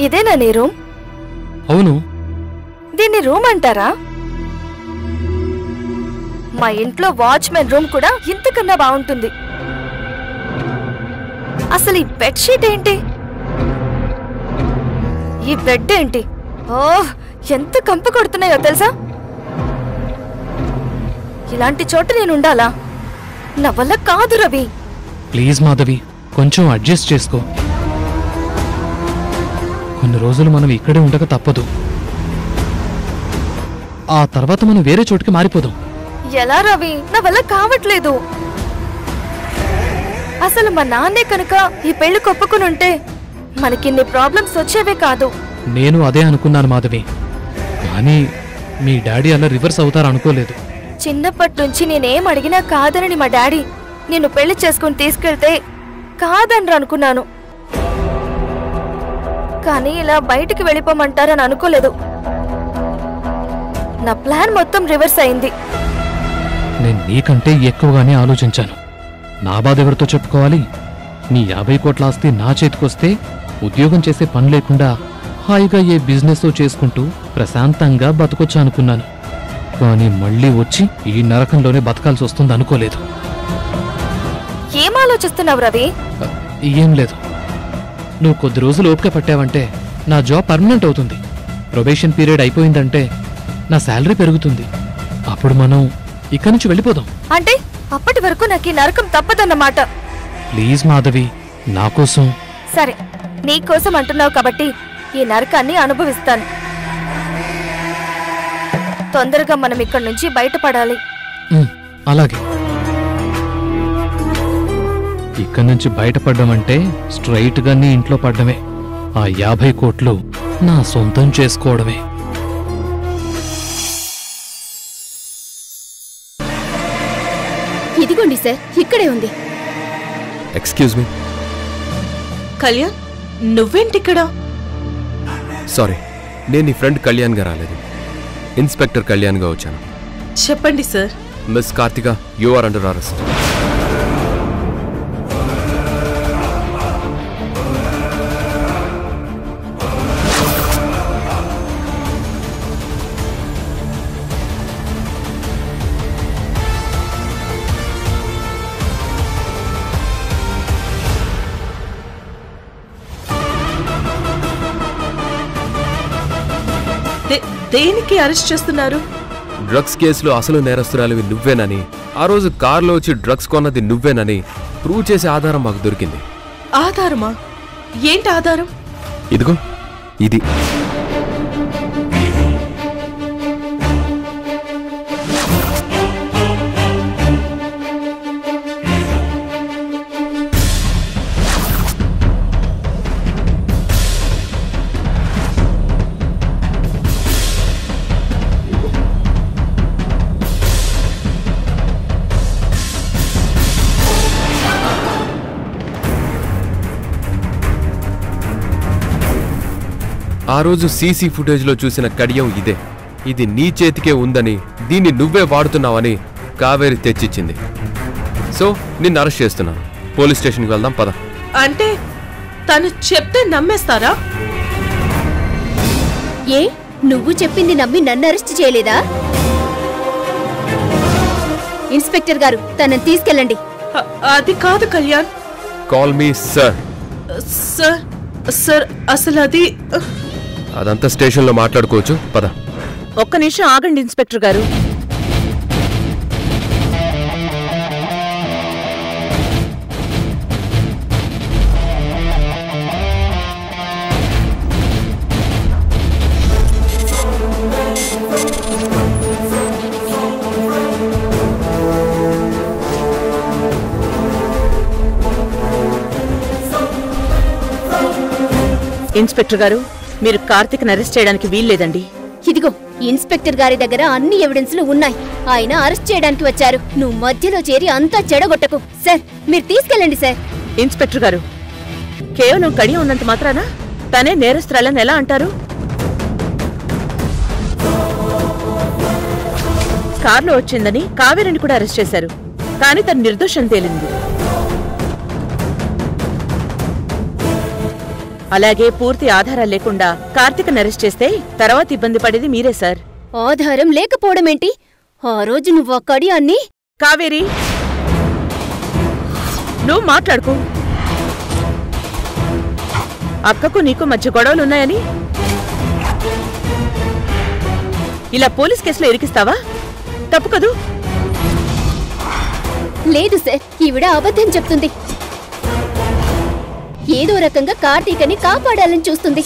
ఇదేనా నీ రూమ్? అవును. దీన్ని రూమ్ అంటారా? మా ఇంట్లో వాచ్మెన్ రూమ్ కూడా ఇంతకన్నా బాగుంటుంది. అసలు ఈ బెడ్షీట్ ఏంటి? ఈ బెడ్ ఏంటి? ఓహ్, ఎంత కంపు కొడుతున్నాయో తెలుసా? ఇలాంటి చోట నేను ఉండాలా? నా వల్ల కాదు రవి. ప్లీజ్ మాధవి, కొంచెం అడ్జస్ట్ చేసుకో. కొన్ని రోజులు మనం ఇక్కడే ఉండక తప్పదు. ఆ తర్వాత మనం వేరే చోటుకి మారిపోదాం. ఎలా రవి? నా వల్ల కావట్లేదు. అసలు మా నాన్నే కనుక ఈ పెళ్లి కొప్పుకునుంటే మనకిన్ని ప్రాబ్లమ్స్ వచ్చేవే కాదు. నేను అదే అనుకున్నాను మాధవి, కానీ మీ డాడీ అలా రివర్స్ అవుతారనుకోలేదు. చిన్నప్పటి నుంచి నేనేం అడిగినా కాదనని మా డాడీ నిన్ను పెళ్లి చేసుకుని తీసుకెళ్తే కాదనరు అనుకున్నాను. కానీ ఇలా బయటికి వెళ్ళిపోమంటారని అనుకోలేదు. నా ప్లాన్ మొత్తం రివర్స్ అయింది. నేను నీకంటే ఎక్కువగానే ఆలోచించాను. నా బాధ ఎవరితో చెప్పుకోవాలి? నీ 50 కోట్ల ఆస్తి నా చేతికొస్తే ఉద్యోగం చేసే పని లేకుండా హాయిగా ఏ బిజినెస్ చేసుకుంటూ ప్రశాంతంగా బతకొచ్చు అనుకున్నాను. కానీ మళ్ళీ వచ్చి ఈ నరకంలోనే బతకాల్సి వస్తుంది అనుకోలేదు. ఏం ఆలోచిస్తున్నావు రవి? ఏం లేదు. నువ్వు కొద్ది రోజులు ఓపిక పట్టావంటే నా జాబ్ పర్మనెంట్ అవుతుంది. ప్రొబేషన్ పీరియడ్ అయిపోయిందంటే నా శాలరీ పెరుగుతుంది. అప్పుడు మనం ఇక్కడి నుంచి వెళ్ళిపోదాం. అంటే అప్పటి వరకు నాకు ఈ నరకం తప్పదన్నమాట. ప్లీజ్ మాధవి, నా కోసం. సరే, నీకోసం అంటున్నావు కాబట్టి ఈ నరకాన్ని అనుభవిస్తాను. తొందరగా మనం ఇక్కడి నుంచి బయటపడాలి. అలాగే. ఇక్కడి నుంచి బయటపడడం అంటే స్ట్రైట్ గా నీ ఇంట్లో పడ్డమే. ఆ 50 కోట్లు నా సొంతం చేసుకోవడమే. ఇదిగోండి సార్, ఇక్కడే ఉంది. Excuse me. కళ్యాణ్, నువ్వేంటిక్కడ? సారీ, నేను నీ ఫ్రెండ్ కళ్యాణ్గా రాలేదు. ఇన్స్పెక్టర్ కళ్యాణ్గా వచ్చాను. చెప్పండి sir. Miss Karthika, you are under arrest. దేనికి అరెస్ట్ చేస్తున్నారు? డ్రగ్స్ కేసులో అసలు నేరస్తురాలివి నువ్వేనని, ఆ రోజు కారులో వచ్చి డ్రగ్స్ కొన్నది నువ్వేనని ప్రూవ్ చేసే ఆధారం మాకు దొరికింది. ఆధారమా? ఏంటి ఆధారం? ఇదిగో ఇది. ఆ రోజు సీసీ ఫుటేజ్లో చూసిన కడియం ఇదే. ఇది నీ చేతికే ఉందని, దీన్ని నువ్వే వాడుతున్నావని కావేరి తెచ్చిచ్చింది. సో నిన్ను అరెస్ట్ చేస్తున్నాను. పోలీస్ స్టేషన్కి వెళ్దాం, పద. అంటే తను చెప్తే నమ్మేస్తారా? ఏ, నువ్వు చెప్పింది నమ్మి నన్ను అరెస్ట్ చేయలేదా? ఇన్స్పెక్టర్ గారు, తనని తీసుకెళ్ళండి. అది కాదు Kalyan. Call me sir. Sir, sir అసలు అదంతా స్టేషన్లో మాట్లాడుకోవచ్చు, పద. ఒక్క నిమిషం ఆగండి ఇన్స్పెక్టర్ గారు. ఇన్స్పెక్టర్ గారు, మీరు కార్తిక్ అరెస్ట్ చేయడానికి వీల్లేదండి. ఇదిగో, ఇన్స్పెక్టర్ గారి దగ్గర అన్ని ఎవిడెన్స్లు ఉన్నాయి. ఆయన అరెస్ట్ చేయడానికి వచ్చారు. నువ్వు మధ్యలో చేరి అంతా చెడగొట్టకు. సార్, మీరు తీసుకెళ్ళండి సార్. ఇన్స్పెక్టర్ గారు, కేవలం కడియం ఉన్నంత మాత్రాన తనే నేరస్తురాలని ఎలా అంటారు? కార్లో వచ్చిందని కావేరిని కూడా అరెస్ట్ చేశారు, కానీ తను నిర్దోషం తేలింది. అలాగే పూర్తి ఆధారాలు లేకుండా కార్తీక్ అరెస్ట్ చేస్తే తర్వాత ఇబ్బంది పడేది మీరే సార్. ఆధారం లేకపోవడమేంటి? ఆ రోజు నువ్వు ఆ కడియాన్ని... కావేరి, నువ్వు మాట్లాడుకో. అక్కకు నీకు మధ్య గొడవలున్నాయని ఇలా పోలీస్ కేసులో ఇరికిస్తావా? తప్పు కదూ? లేదు సార్, ఈవిడ అబద్ధం చెప్తుంది. ఏదో రకంగా కార్తీకని కాపాడాలని చూస్తుంది.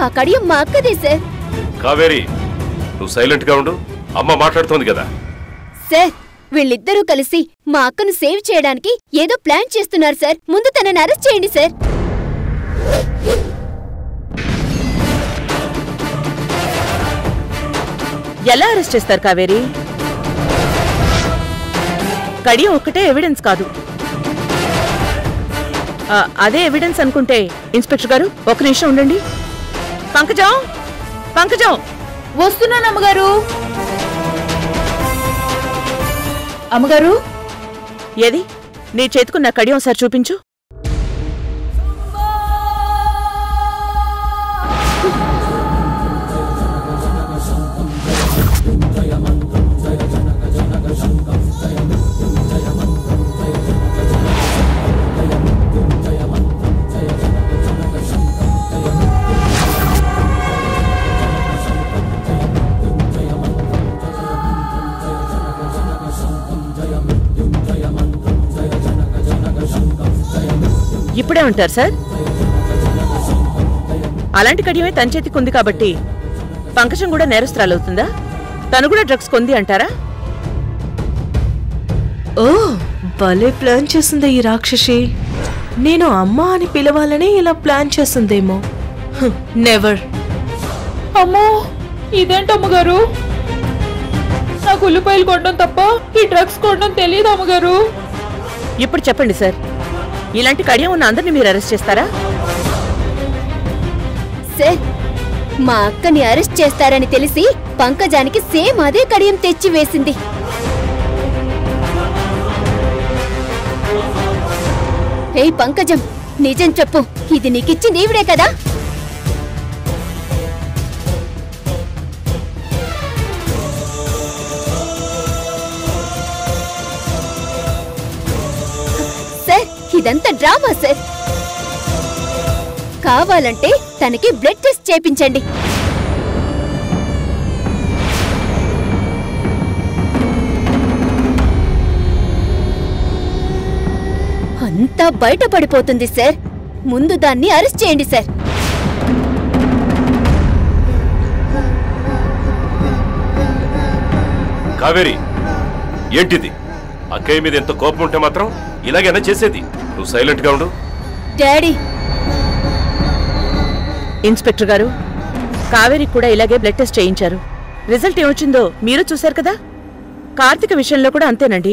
ఆ కడియం మా అక్కదే సార్. కావేరి, నువ్వు సైలెంట్ గా ఉండు. అమ్మ మాట్లాడుతోంది కదా. సార్, వీళ్ళిద్దరూ కలిసి మా అక్కను సేవ్ చేయడానికి ఏదో ప్లాన్ చేస్తున్నారు సార్. ముందు తనని అరెస్ట్ చేయండి సార్. ఎలా అరెస్ట్ చేస్తారు కావేరి? కడియం ఒక్కటే ఎవిడెన్స్ కాదు. అదే ఎవిడెన్స్ అనుకుంటే ఇన్స్పెక్టర్ గారు ఒక నిమిషం ఉండండి. పంకజం, పంకజం, వస్తున్నాను అమ్మగారు. అమ్మగారు, ఏది నీ చేతుకున్న కడియం సార్ చూపించు. ఇప్పుడే ఉంటారు సార్. అలాంటి కడియమే తన చేతికి ఉంది కాబట్టి పంకజం కూడా నేరస్తురాలవుతుందా? తను కూడా డ్రగ్స్ కొంది అంటారా? ఓ, భలే ప్లాన్ చేసింది ఈ రాక్షసి. నేను అమ్మా అని పిలవాలని ఇలా ప్లాన్ చేసిందేమో. నెవర్. అమ్మో, ఇదేంటమ్మగారు? నాకు ఉల్లిపాయలు కొనడం తప్ప ఈ డ్రగ్స్ కొనడం తెలియదు అమ్మగారు. ఇప్పుడు చెప్పండి సార్, ఇలాంటి కడియం ఉన్న అందరినీ మీరు అరెస్ట్ చేస్తారా? సార్, మా అక్కని అరెస్ట్ చేస్తారని తెలిసి పంకజానికి సేమ్ అదే కడియం తెచ్చి వేసింది. ఏయ్ పంకజం, నిజం చెప్పు, ఇది నీకిచ్చింది ఈవిడే కదా? సార్, ఇదంతా డ్రామా సార్. కావాలంటే తనకి బ్లడ్ టెస్ట్ చేపించండి. అంతా బయటపడిపోతుంది సార్. ముందు దాన్ని అరెస్ట్ చేయండి సార్. కావేరి, ఏంటిది? అక్కయ్య మీద ఎంత కోపం ఉంటే మాత్రం ఇలాగైనా చేసేది? నువ్వు సైలెంట్ గా ఉండు. డాడీ. ఇన్స్పెక్టర్ గారు, కావేరి కూడా ఇలాగే బ్లడ్ టెస్ట్ చేయించారు. రిజల్ట్ ఏమొచ్చిందో మీరు చూశారు కదా. కార్తీక విషయంలో కూడా అంతేనండి.